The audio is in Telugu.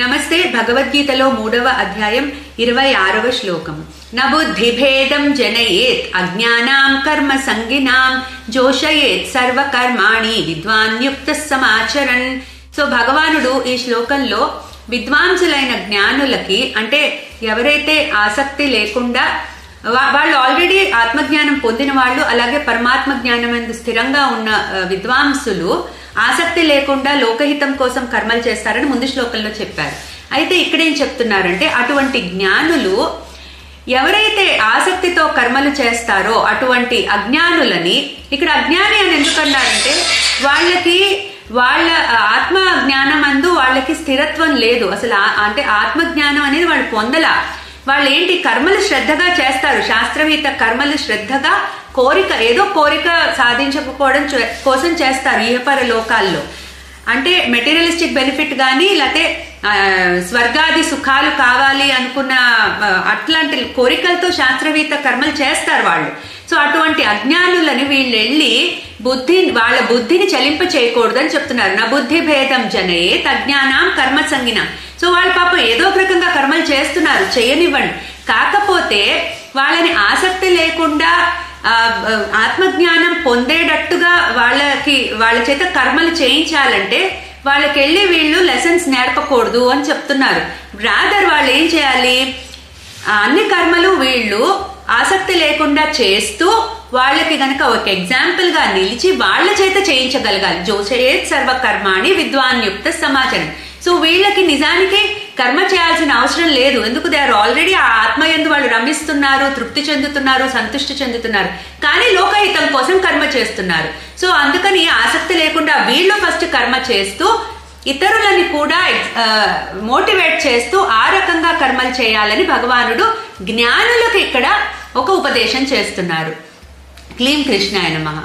నమస్తే. భగవద్గీతలో 3వ అధ్యాయం 26వ శ్లోకం. న బుద్ధిభేదం జనయేత్ అజ్ఞానాం కర్మ సంగినాం జోషయేత్ సర్వకర్మాణి విద్వాన్యుక్త సమాచరన్. సో భగవానుడు ఈ శ్లోకంలో విద్వాంసులైన జ్ఞానులకి, అంటే ఎవరైతే ఆసక్తి లేకుండా వాళ్ళు ఆల్రెడీ ఆత్మజ్ఞానం పొందిన వాళ్ళు, అలాగే పరమాత్మ జ్ఞానం అనేది స్థిరంగా ఉన్న విద్వాంసులు ఆసక్తి లేకుండా లోకహితం కోసం కర్మలు చేస్తారని ముందు శ్లోకంలో చెప్పారు. అయితే ఇక్కడేం చెప్తున్నారంటే, అటువంటి జ్ఞానులు ఎవరైతే ఆసక్తితో కర్మలు చేస్తారో అటువంటి అజ్ఞానులని, ఇక్కడ అజ్ఞాని అని ఎందుకన్నారంటే వాళ్ళ ఆత్మ జ్ఞానం అందు వాళ్ళకి స్థిరత్వం లేదు అసలు. అంటే ఆత్మజ్ఞానం అనేది వాళ్ళు పొందలా. వాళ్ళు ఏంటి, కర్మలు శ్రద్ధగా చేస్తారు, శాస్త్రవేత్త కర్మలు శ్రద్ధగా ఏదో కోరిక సాధించకపోవడం కోసం చేస్తారు ఇహపర లోకాల్లో. అంటే మెటీరియలిస్టిక్ బెనిఫిట్ కానీ, లేకపోతే స్వర్గాది సుఖాలు కావాలి అనుకున్న అట్లాంటి కోరికలతో శాస్త్రవేత్త కర్మలు చేస్తారు వాళ్ళు. సో అటువంటి అజ్ఞానులని వీళ్ళు వెళ్ళి వాళ్ళ బుద్ధిని చలింప చేయకూడదు అని చెప్తున్నారు. నా బుద్ధి భేదం జనయేత్ అజ్ఞానాం కర్మ సంగినాం. సో వాళ్ళ పాపం ఏదో ఒక రకంగా కర్మలు చేస్తున్నారు, చేయనివ్వండి. కాకపోతే వాళ్ళని ఆసక్తి లేకుండా ఆత్మజ్ఞానం పొందేటట్టుగా వాళ్ళ చేత కర్మలు చేయించాలంటే వాళ్ళకెళ్ళి వీళ్ళు లెసన్స్ నేర్పకూడదు అని చెప్తున్నారు. రాదర్ వాళ్ళు ఏం చేయాలి, అన్ని కర్మలు వీళ్ళు ఆసక్తి లేకుండా చేస్తూ వాళ్ళకి గనక ఒక ఎగ్జాంపుల్ గా నిలిచి వాళ్ళ చేత చేయించగలగాలి. జోషయేత్ సర్వకర్మాణి విద్వాన్యుక్త సమాచరణ. సో వీళ్ళకి నిజానికి కర్మ చేయాల్సిన అవసరం లేదు. ఎందుకు, దే ఆర్ ఆల్రెడీ ఆ ఆత్మయందు వాళ్ళు రమిస్తున్నారు, తృప్తి చెందుతున్నారు, సంతుష్టి చెందుతున్నారు. కానీ లోకహితం కోసం కర్మ చేస్తున్నారు. సో అందుకని ఆసక్తి లేకుండా వీళ్ళు ఫస్ట్ కర్మ చేస్తూ ఇతరులని కూడా మోటివేట్ చేస్తూ ఆ రకంగా కర్మలు చేయాలని భగవానుడు జ్ఞానులకు ఇక్కడ ఒక ఉపదేశం చేస్తున్నారు. క్లీం కృష్ణాయ నమః.